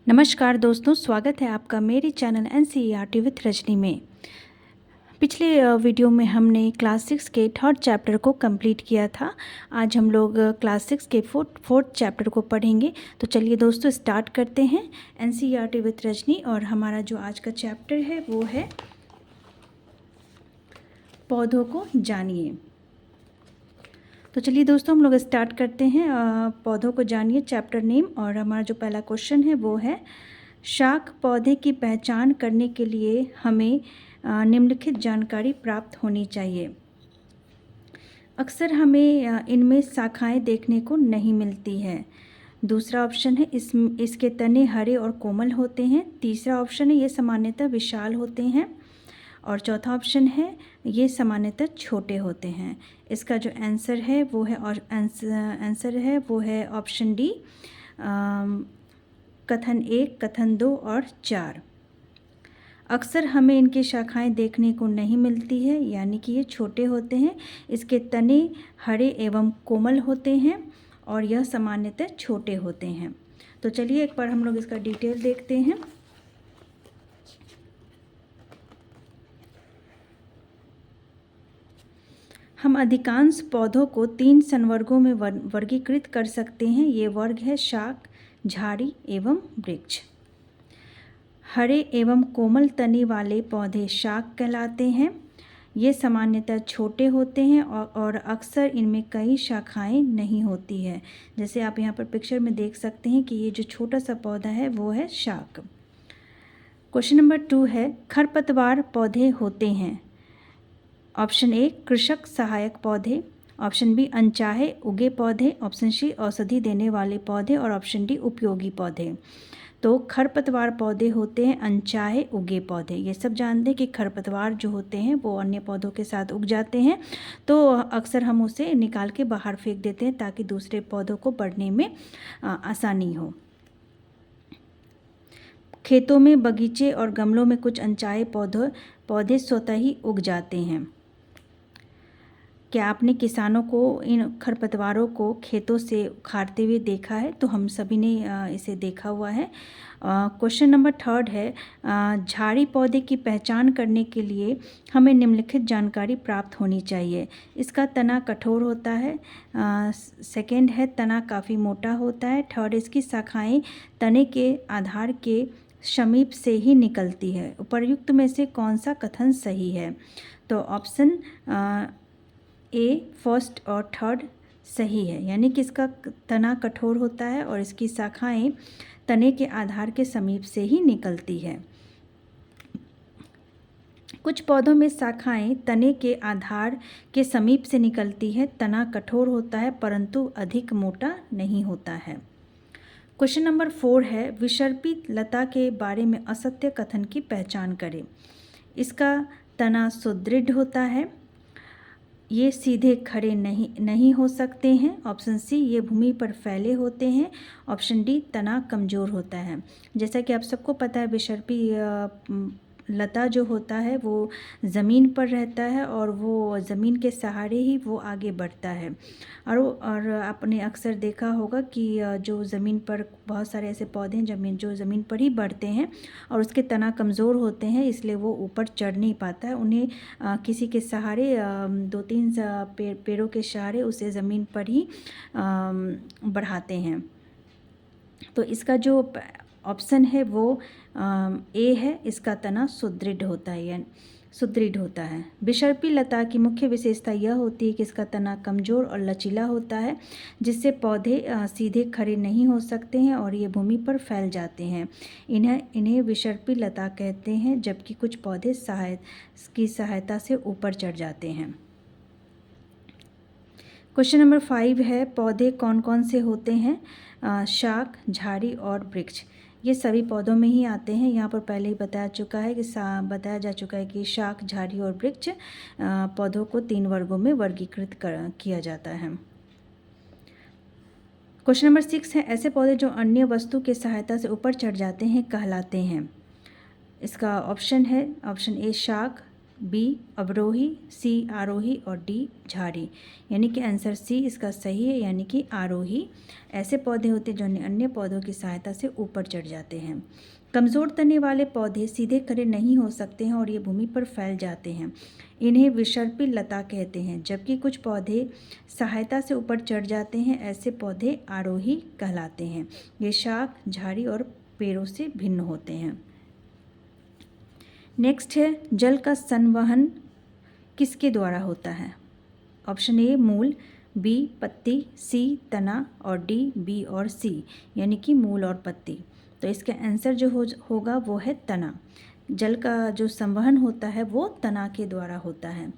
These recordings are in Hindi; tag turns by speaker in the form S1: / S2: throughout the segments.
S1: नमस्कार दोस्तों, स्वागत है आपका मेरे चैनल एनसीईआरटी विथ रजनी में। पिछले वीडियो में हमने क्लास 6 के थर्ड चैप्टर को कंप्लीट किया था। आज हम लोग क्लास 6 के फोर्थ चैप्टर को पढ़ेंगे। तो चलिए दोस्तों स्टार्ट करते हैं एनसीईआरटी विथ रजनी। और हमारा जो आज का चैप्टर है वो है पौधों को जानिए। तो चलिए दोस्तों हम लोग स्टार्ट करते हैं पौधों को जानिए चैप्टर नेम। और हमारा जो पहला क्वेश्चन है वो है, शाक पौधे की पहचान करने के लिए हमें निम्नलिखित जानकारी प्राप्त होनी चाहिए। अक्सर हमें इनमें शाखाएं देखने को नहीं मिलती है। दूसरा ऑप्शन है इसके तने हरे और कोमल होते हैं। तीसरा ऑप्शन है ये सामान्यतः विशाल होते हैं। और चौथा ऑप्शन है ये सामान्यतः छोटे होते हैं। इसका जो आंसर है वो है ऑप्शन डी, कथन 1, कथन 2 और 4। अक्सर हमें इनकी शाखाएं देखने को नहीं मिलती है, यानी कि ये छोटे होते हैं। इसके तने हरे एवं कोमल होते हैं और यह सामान्यतः छोटे होते हैं। तो चलिए एक बार हम लोग इसका डिटेल देखते हैं। हम अधिकांश पौधों को 3 संवर्गों में वर्गीकृत कर सकते हैं। ये वर्ग है शाक, झाड़ी एवं वृक्ष। हरे एवं कोमल तनी वाले पौधे शाक कहलाते हैं। ये सामान्यतः छोटे होते हैं और अक्सर इनमें कई शाखाएं नहीं होती है। जैसे आप यहाँ पर पिक्चर में देख सकते हैं कि ये जो छोटा सा पौधा है वो है शाक। क्वेश्चन नंबर 2 है, खरपतवार पौधे होते हैं। ऑप्शन ए कृषक सहायक पौधे, ऑप्शन बी अनचाहे उगे पौधे, ऑप्शन सी औषधि देने वाले पौधे और ऑप्शन डी उपयोगी पौधे। तो खरपतवार पौधे होते हैं अनचाहे उगे पौधे। ये सब जानते हैं कि खरपतवार जो होते हैं वो अन्य पौधों के साथ उग जाते हैं, तो अक्सर हम उसे निकाल के बाहर फेंक देते हैं ताकि दूसरे पौधों को बढ़ने में आसानी हो। खेतों में, बगीचे और गमलों में कुछ अनचाहे पौधे स्वतः ही उग जाते हैं। क्या आपने किसानों को इन खरपतवारों को खेतों से उखाड़ते हुए देखा है? तो हम सभी ने इसे देखा हुआ है। क्वेश्चन नंबर 3 है, झाड़ी पौधे की पहचान करने के लिए हमें निम्नलिखित जानकारी प्राप्त होनी चाहिए। इसका तना कठोर होता है। सेकंड है तना काफ़ी मोटा होता है। थर्ड, इसकी शाखाएं तने के आधार के समीप से ही निकलती है। उपर्युक्त में से कौन सा कथन सही है? तो ऑप्शन ए फर्स्ट और थर्ड सही है, यानी कि इसका तना कठोर होता है और इसकी शाखाएं तने के आधार के समीप से ही निकलती है। कुछ पौधों में शाखाएं तने के आधार के समीप से निकलती है। तना कठोर होता है परंतु अधिक मोटा नहीं होता है। क्वेश्चन नंबर 4 है, विसर्पी लता के बारे में असत्य कथन की पहचान करें। इसका तना सुदृढ़ होता है। ये सीधे खड़े नहीं हो सकते हैं। ऑप्शन सी, ये भूमि पर फैले होते हैं। ऑप्शन डी, तना कमज़ोर होता है। जैसा कि आप सबको पता है विसर्पी लता जो होता है वो ज़मीन पर रहता है और वो ज़मीन के सहारे ही वो आगे बढ़ता है। और आपने अक्सर देखा होगा कि जो ज़मीन पर बहुत सारे ऐसे पौधे हैं जो ज़मीन पर ही बढ़ते हैं और उसके तना कमज़ोर होते हैं, इसलिए वो ऊपर चढ़ नहीं पाता है। उन्हें किसी के सहारे 2-3 पेड़ों के सहारे उसे ज़मीन पर ही बढ़ाते हैं। तो इसका जो ऑप्शन है वो ए है, इसका तना सुदृढ़ होता है या सुदृढ़ होता है। विसर्पी लता की मुख्य विशेषता यह होती है कि इसका तना कमज़ोर और लचीला होता है, जिससे पौधे सीधे खड़े नहीं हो सकते हैं और ये भूमि पर फैल जाते हैं। इन्हें विसर्पी लता कहते हैं, जबकि कुछ पौधे की सहायता से ऊपर चढ़ जाते हैं। क्वेश्चन नंबर 5 है, पौधे कौन कौन से होते हैं? शाक, झाड़ी और वृक्ष। ये सभी पौधों में ही आते हैं। यहाँ पर पहले ही बताया जा चुका है कि शाक, झाड़ी और वृक्ष पौधों को 3 वर्गों में वर्गीकृत किया जाता है। क्वेश्चन नंबर 6 है, ऐसे पौधे जो अन्य वस्तु के सहायता से ऊपर चढ़ जाते हैं कहलाते हैं। इसका ऑप्शन है ऑप्शन ए शाक, बी अवरोही, सी आरोही और डी झाड़ी। यानी कि आंसर सी इसका सही है, यानी कि आरोही ऐसे पौधे होते हैं जो अन्य पौधों की सहायता से ऊपर चढ़ जाते हैं। कमज़ोर तने वाले पौधे सीधे खड़े नहीं हो सकते हैं और ये भूमि पर फैल जाते हैं, इन्हें विसर्पी लता कहते हैं। जबकि कुछ पौधे सहायता से ऊपर चढ़ जाते हैं, ऐसे पौधे आरोही कहलाते हैं। ये शाख, झाड़ी और पेड़ों से भिन्न होते हैं। नेक्स्ट है, जल का संवहन किसके द्वारा होता है? ऑप्शन ए मूल, बी पत्ती, सी तना और डी बी और सी, यानी कि मूल और पत्ती। तो इसका आंसर जो होगा वो है तना। जल का जो संवहन होता है वो तना के द्वारा होता है।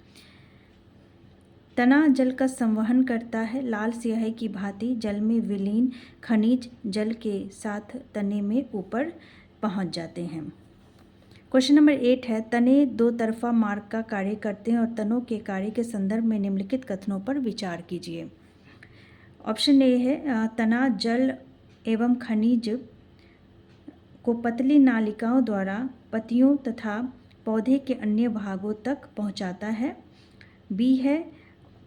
S1: तना जल का संवहन करता है। लाल स्याही की भांति जल में विलीन खनिज जल के साथ तने में ऊपर पहुंच जाते हैं। क्वेश्चन नंबर 8 है, तने दो तरफा मार्ग का कार्य करते हैं और तनों के कार्य के संदर्भ में निम्नलिखित कथनों पर विचार कीजिए। ऑप्शन ए है, तना जल एवं खनिज को पतली नालिकाओं द्वारा पत्तियों तथा पौधे के अन्य भागों तक पहुंचाता है। बी है,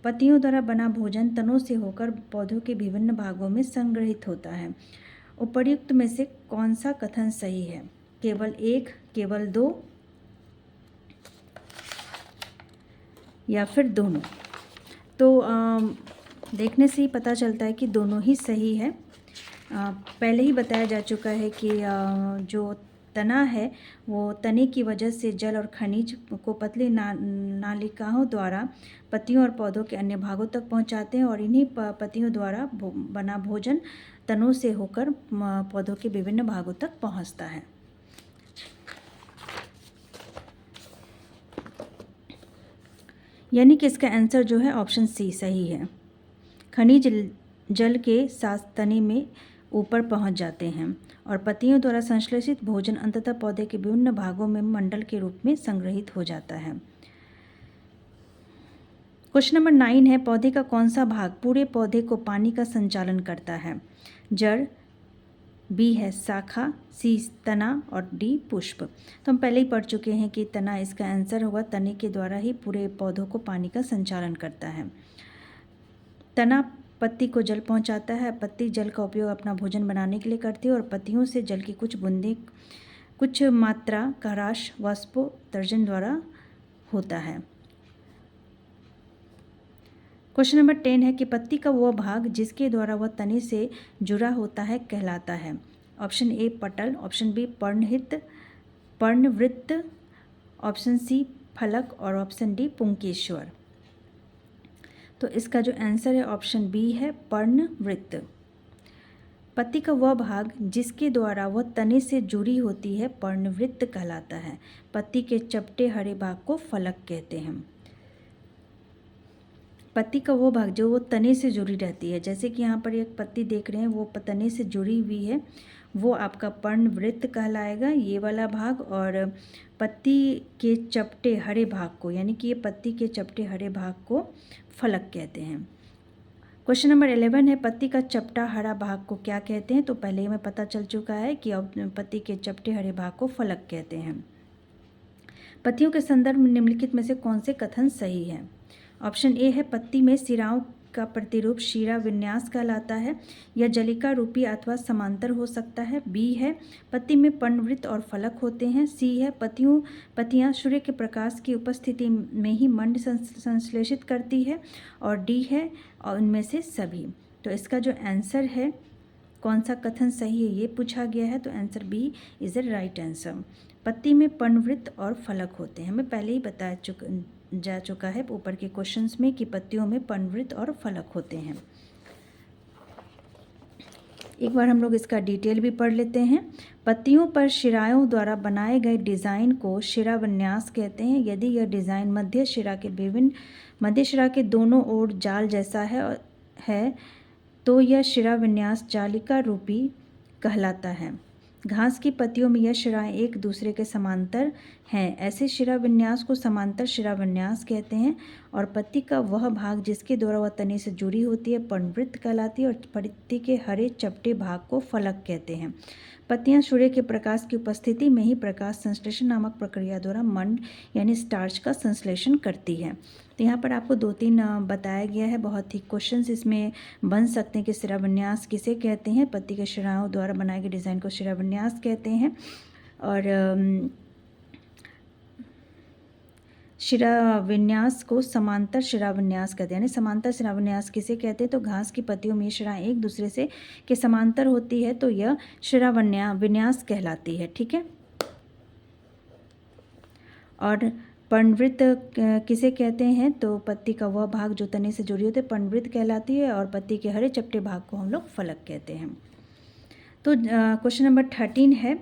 S1: पत्तियों द्वारा बना भोजन तनों से होकर पौधों के विभिन्न भागों में संग्रहित होता है। उपर्युक्त में से कौन सा कथन सही है? केवल एक, केवल दो या फिर दोनों? तो देखने से ही पता चलता है कि दोनों ही सही है। पहले ही बताया जा चुका है कि जो तना है वो तने की वजह से जल और खनिज को पतली नालिकाओं द्वारा पत्तियों और पौधों के अन्य भागों तक पहुंचाते हैं और इन्हीं पत्तियों द्वारा बना भोजन तनों से होकर पौधों के विभिन्न भागों तक पहुंचता है। यानी कि इसका आंसर जो है ऑप्शन सी सही है। खनिज जल के साथ तने में ऊपर पहुंच जाते हैं और पत्तियों द्वारा संश्लेषित भोजन अंततः पौधे के विभिन्न भागों में मंडल के रूप में संग्रहित हो जाता है। क्वेश्चन नंबर 9 है, पौधे का कौन सा भाग पूरे पौधे को पानी का संचालन करता है? जड़, बी है शाखा, सी तना और डी पुष्प। तो हम पहले ही पढ़ चुके हैं कि तना इसका आंसर होगा। तने के द्वारा ही पूरे पौधों को पानी का संचालन करता है। तना पत्ती को जल पहुंचाता है, पत्ती जल का उपयोग अपना भोजन बनाने के लिए करती है और पत्तियों से जल की कुछ बूंदें कुछ मात्रा का ह्रास वाष्पोत्सर्जन द्वारा होता है। क्वेश्चन नंबर 10 है कि पत्ती का वह भाग जिसके द्वारा वह तने से जुड़ा होता है कहलाता है। ऑप्शन ए पटल, ऑप्शन बी पर्णवृत्त, ऑप्शन सी फलक और ऑप्शन डी पुंकेश्वर। तो इसका जो आंसर है ऑप्शन बी है पर्णवृत्त। पत्ती का वह भाग जिसके द्वारा वह तने से जुड़ी होती है पर्णवृत्त कहलाता है। पत्ती के चपटे हरे भाग को फलक कहते हैं। पत्ती का वो भाग जो वो तने से जुड़ी रहती है, जैसे कि यहाँ पर एक पत्ती देख रहे हैं वो तने से जुड़ी हुई है, वो आपका पर्णवृत्त कहलाएगा ये वाला भाग। और पत्ती के चपटे हरे भाग को, यानी कि ये पत्ती के चपटे हरे भाग को फलक कहते हैं। क्वेश्चन नंबर 11 है, पत्ती का चपटा हरा भाग को क्या कहते हैं? तो पहले ही हमें पता चल चुका है कि पत्ती के चपटे हरे भाग को फलक कहते हैं। पत्तियों के संदर्भ में निम्नलिखित में से कौन से कथन सही है? ऑप्शन ए है, पत्ती में शिराओं का प्रतिरूप शिरा विन्यास कहलाता है। यह जलिका रूपी अथवा समांतर हो सकता है। बी है, पत्ती में पर्णवृत्त और फलक होते हैं। सी है, पत्तियां सूर्य के प्रकाश की उपस्थिति में ही मंड संश्लेषित करती है। और डी है, और इनमें से सभी। तो इसका जो आंसर है कौन सा कथन सही है ये पूछा गया है, तो answer B is the right answer. पत्ती में पर्णवृत्त और फलक होते हैं। हमें पहले ही जा चुका है ऊपर के क्वेश्चंस में कि पत्तियों में पर्णवृत्त और फलक होते हैं। एक बार हम लोग इसका डिटेल भी पढ़ लेते हैं। पत्तियों पर शिराओं द्वारा बनाए गए डिज़ाइन को शिरा विन्यास कहते हैं। यदि यह डिज़ाइन मध्य शिरा के दोनों ओर जाल जैसा है तो यह शिरा विन्यास जालिका रूपी कहलाता है। घास की पत्तियों में यह शिराएं एक दूसरे के समांतर हैं, ऐसे शिरा विन्यास को समांतर शिरा विन्यास कहते हैं। और पत्ती का वह भाग जिसके द्वारा वह तने से जुड़ी होती है पर्णवृत्त कहलाती है और पत्ती के हरे चपटे भाग को फलक कहते हैं। पत्तियां सूर्य के प्रकाश की उपस्थिति में ही प्रकाश संश्लेषण नामक प्रक्रिया द्वारा मंड यानी स्टार्च का संश्लेषण करती है। तो यहाँ पर आपको 2-3 बताया गया है। बहुत ही क्वेश्चंस इसमें बन सकते हैं कि शिराविन्यास किसे कहते हैं। पत्ती के शिराओं द्वारा बनाए गए डिज़ाइन को शिराविन्यास कहते हैं। और शिराविन्यास को समांतर शिराविन्यास कहते हैं। यानी समांतर शिराविन्यास किसे कहते हैं? तो घास की पत्तियों में ये शिराएं एक दूसरे से के समांतर होती है तो यह शिराविन्यास कहलाती है। ठीक है। और पर्णवृत्त किसे कहते हैं? तो पत्ती का वह भाग जो तने से जुड़ी होती है पर्णवृत्त कहलाती है, और पत्ती के हरे चपटे भाग को हम लोग फलक कहते हैं। तो क्वेश्चन नंबर 13 है,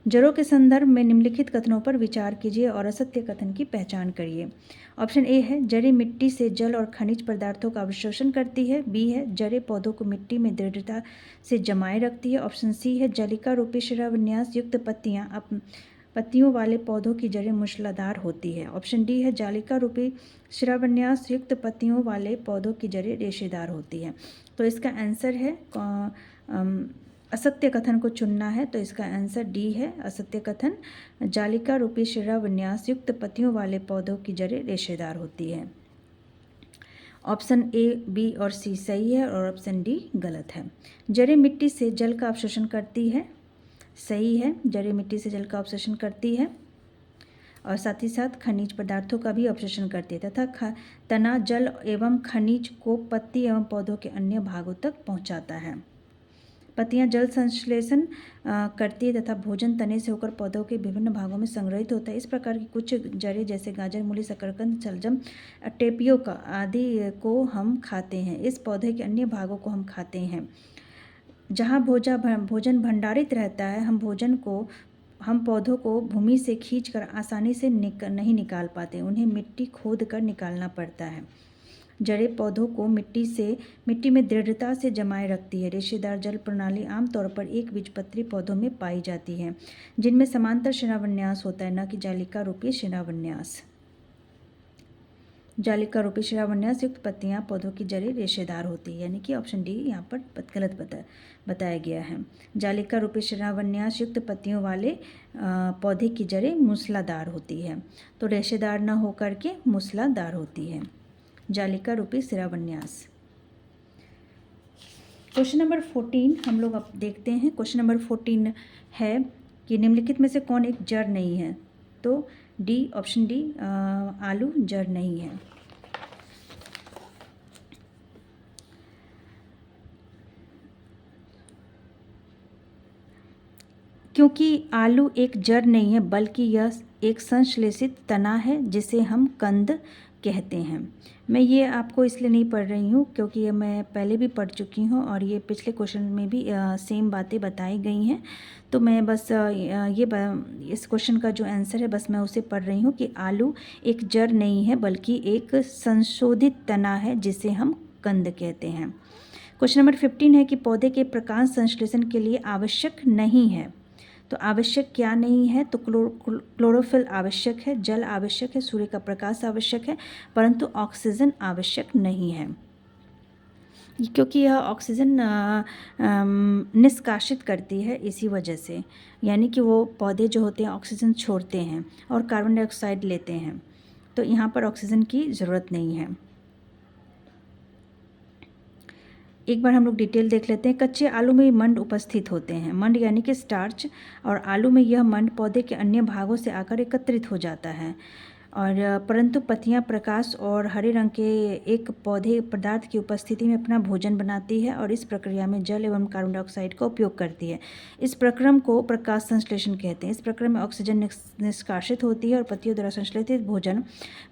S1: जड़ों के संदर्भ में निम्नलिखित कथनों पर विचार कीजिए और असत्य कथन की पहचान करिए। ऑप्शन ए है, जड़ें मिट्टी से जल और खनिज पदार्थों का अवशोषण करती है। बी है, जड़ें पौधों को मिट्टी में दृढ़ता से जमाए रखती है। ऑप्शन सी है, जालिका रूपी शिराविन्यास युक्त पत्तियों वाले पौधों की जड़ें मूसलाधार होती है। ऑप्शन डी है, जालिका रूपी शिराविन्यास युक्त पत्तियों वाले पौधों की जड़ें रेशेदार होती है। तो इसका आंसर है असत्य कथन को चुनना है। तो इसका आंसर डी है, असत्य कथन। जालिका रूपी शिराविन्यास युक्त पत्तियों वाले पौधों की जड़ें रेशेदार होती है। ऑप्शन ए, बी और सी सही है और ऑप्शन डी गलत है। जड़ें मिट्टी से जल का अवशोषण करती है, सही है। जड़ें मिट्टी से जल का अवशोषण करती है और साथ ही साथ खनिज पदार्थों का भी अवशोषण करती है तथा तना जल एवं खनिज को पत्ती एवं पौधों के अन्य भागों तक पहुंचाता है। पत्तियां जल संश्लेषण करती है तथा भोजन तने से होकर पौधों के विभिन्न भागों में संग्रहित होता है। इस प्रकार की कुछ जड़ें जैसे गाजर, मूली, शकरकंद, शलजम, टेपियोका आदि को हम खाते हैं। इस पौधे के अन्य भागों को हम खाते हैं। जहाँ भोजन भंडारित रहता है, हम पौधों को भूमि से खींचकर आसानी से नहीं निकाल पाते, उन्हें मिट्टी खोद कर निकालना पड़ता है। जड़ें पौधों को मिट्टी में दृढ़ता से जमाए रखती है। रेशेदार जल प्रणाली आमतौर पर एक बीजपत्री पौधों में पाई जाती है, जिनमें समांतर शिराविन्यास होता है, न कि जालिका रूपी शिराविन्यास। जालिका रूपी शिराविन्यास युक्त पत्तियां पौधों की जड़ें रेशेदार होती है, यानी कि ऑप्शन डी यहाँ पर गलत बताया गया है। जालिका रूपी शिराविन्यास युक्त पत्तियों वाले पौधे की जड़ें मूसलाधार होती है। तो रेशेदार न होकर के मूसलाधार होती है जालिका रूपी शिराविन्यास। क्वेश्चन नंबर 14 हम लोग अब देखते हैं। क्वेश्चन नंबर 14 है कि निम्नलिखित में से कौन एक जड़ नहीं है? तो डी, ऑप्शन डी, आलू जड़ नहीं है। क्योंकि आलू एक जड़ नहीं है बल्कि यह एक संश्लेषित तना है जिसे हम कंद कहते हैं। मैं ये आपको इसलिए नहीं पढ़ रही हूँ क्योंकि ये मैं पहले भी पढ़ चुकी हूँ और ये पिछले क्वेश्चन में भी सेम बातें बताई गई हैं। तो मैं बस इस क्वेश्चन का जो आंसर है बस मैं उसे पढ़ रही हूँ कि आलू एक जड़ नहीं है बल्कि एक संशोधित तना है जिसे हम कंद कहते हैं। क्वेश्चन नंबर 15 है कि पौधे के प्रकाश संश्लेषण के लिए आवश्यक नहीं है। तो आवश्यक क्या नहीं है? तो क्लोरोफिल आवश्यक है, जल आवश्यक है, सूर्य का प्रकाश आवश्यक है, परंतु ऑक्सीजन आवश्यक नहीं है, क्योंकि यह ऑक्सीजन निष्कासित करती है इसी वजह से। यानी कि वो पौधे जो होते हैं ऑक्सीजन छोड़ते हैं और कार्बन डाइऑक्साइड लेते हैं, तो यहाँ पर ऑक्सीजन की ज़रूरत नहीं है। एक बार हम लोग डिटेल देख लेते हैं। कच्चे आलू में मंड उपस्थित होते हैं। मंड यानी कि स्टार्च, और आलू में यह मंड पौधे के अन्य भागों से आकर एकत्रित हो जाता है, और परंतु पत्तियां प्रकाश और हरे रंग के एक पौधे पदार्थ की उपस्थिति में अपना भोजन बनाती है और इस प्रक्रिया में जल एवं कार्बन डाइऑक्साइड का उपयोग करती है। इस प्रक्रम को प्रकाश संश्लेषण कहते हैं। इस प्रक्रम में ऑक्सीजन निष्कासित होती है और पत्तियों द्वारा संश्लेषित भोजन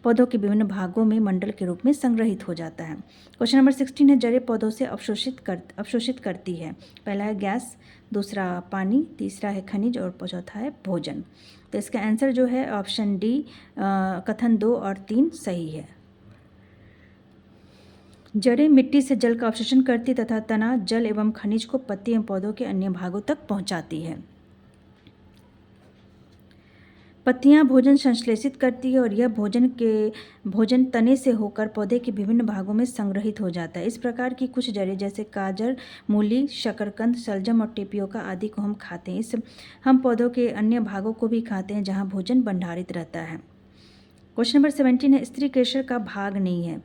S1: पौधों के विभिन्न भागों में मंडल के रूप में संग्रहित हो जाता है। क्वेश्चन नंबर 16 है, जड़ें पौधों से अवशोषित करती है। पहला है गैस, दूसरा पानी, तीसरा है खनिज और चौथा है भोजन। तो इसका आंसर जो है ऑप्शन डी, कथन 2 और 3 सही है। जड़ें मिट्टी से जल का अवशोषण करती तथा तना जल एवं खनिज को पत्ती एवं पौधों के अन्य भागों तक पहुंचाती है। पत्तियां भोजन संश्लेषित करती है और यह भोजन तने से होकर पौधे के विभिन्न भागों में संग्रहित हो जाता है। इस प्रकार की कुछ जड़ें जैसे गाजर, मूली, शकरकंद, शलजम और टेपियोका आदि को हम खाते हैं। हम पौधों के अन्य भागों को भी खाते हैं जहाँ भोजन भंडारित रहता है। क्वेश्चन नंबर 17 है, स्त्री केशर का भाग नहीं है।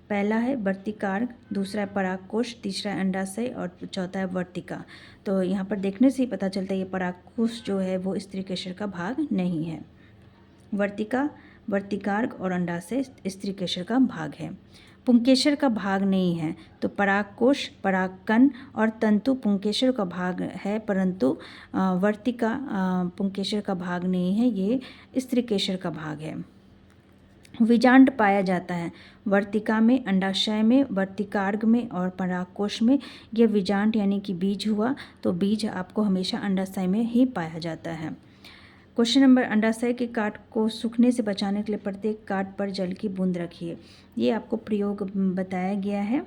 S1: पहला है वर्तिकार्ग, दूसरा है परागकोश, तीसरा है अंडाशय और चौथा है वर्तिका। तो यहाँ पर देखने से ही पता चलता है ये परागकोश जो है वो स्त्री केशर का भाग नहीं है। वर्तिका, वर्तिकार्ग और अंडाशय स्त्री केशर का भाग है। पुंकेसर का भाग नहीं है। तो परागकोश, परागकण और तंतु पुंकेसर का भाग है, परंतु वर्तिका पुंकेसर का भाग नहीं है, ये स्त्री केशर का भाग है। बीजांड पाया जाता है वर्तिका में, अंडाशय में, वर्तिकार्ग में और परागकोश में। यह बीजांड यानी कि बीज हुआ, तो बीज आपको हमेशा अंडाशय में ही पाया जाता है। क्वेश्चन नंबर, अंडाशय के काट को सूखने से बचाने के लिए प्रत्येक काट पर जल की बूंद रखिए। ये आपको प्रयोग बताया गया है।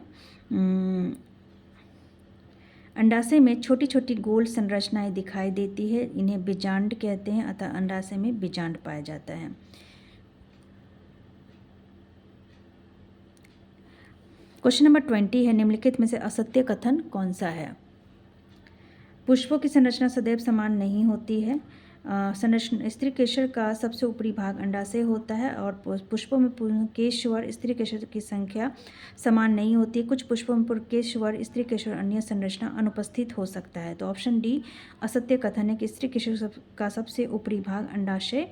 S1: अंडाशय में छोटी छोटी गोल संरचनाएं दिखाई देती है, इन्हें बीजांड कहते हैं, अतः अंडाशय में बीजांड पाया जाता है। क्वेश्चन नंबर 20 है, निम्नलिखित में से असत्य कथन कौन सा है? पुष्पों की संरचना सदैव समान नहीं होती है। संरचना, स्त्री केशर का सबसे ऊपरी भाग अंडाशय होता है और पुष्पों में पुंकेसर स्त्री केशर की संख्या समान नहीं होती है। कुछ पुष्पों में पुंकेसर स्त्री केशर अन्य संरचना अनुपस्थित हो सकता है। तो ऑप्शन डी असत्य कथन है कि स्त्री केशर का सबसे ऊपरी भाग अंडाशय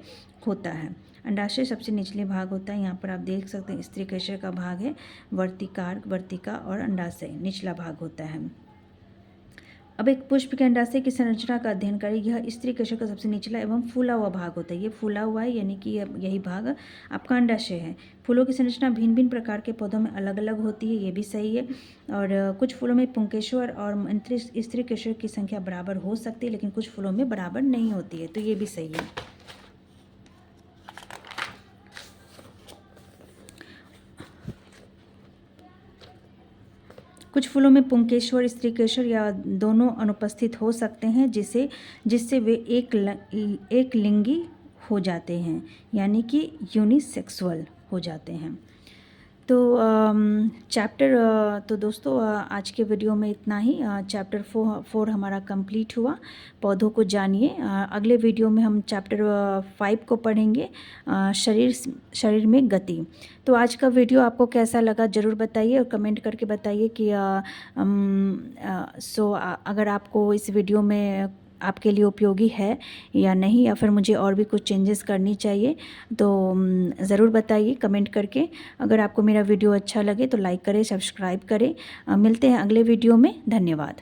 S1: होता है। अंडाशय सबसे निचले भाग होता है। यहाँ पर आप देख सकते हैं स्त्री केशर का भाग है वर्तिकार्ग, वर्तिका और अंडाशय निचला भाग होता है। अब एक पुष्प के अंडाशय की संरचना का अध्ययन करें। यह स्त्री केशर का सबसे निचला एवं फूला हुआ भाग होता है। ये फूला हुआ है यानी कि यही भाग आपका अंडाशय है। फूलों की संरचना भिन्न भिन्न प्रकार के पौधों में अलग अलग होती है, ये भी सही है। और कुछ फूलों में पुंकेसर और स्त्री केशर की संख्या बराबर हो सकती है, लेकिन कुछ फूलों में बराबर नहीं होती है, तो ये भी सही है। कुछ फूलों में पुंकेसर, स्त्री केशर या दोनों अनुपस्थित हो सकते हैं, जिससे वे एक लिंगी हो जाते हैं, यानी कि यूनिसेक्सुअल हो जाते हैं। तो तो दोस्तों आज के वीडियो में इतना ही। चैप्टर 4 हमारा कंप्लीट हुआ। पौधों को जानिए। अगले वीडियो में हम चैप्टर 5 को पढ़ेंगे, शरीर में गति। तो आज का वीडियो आपको कैसा लगा ज़रूर बताइए और कमेंट करके बताइए कि अगर आपको इस वीडियो में आपके लिए उपयोगी है या नहीं, या फिर मुझे और भी कुछ चेंजेस करनी चाहिए, तो ज़रूर बताइए कमेंट करके। अगर आपको मेरा वीडियो अच्छा लगे तो लाइक करें, सब्सक्राइब करें। मिलते हैं अगले वीडियो में। धन्यवाद।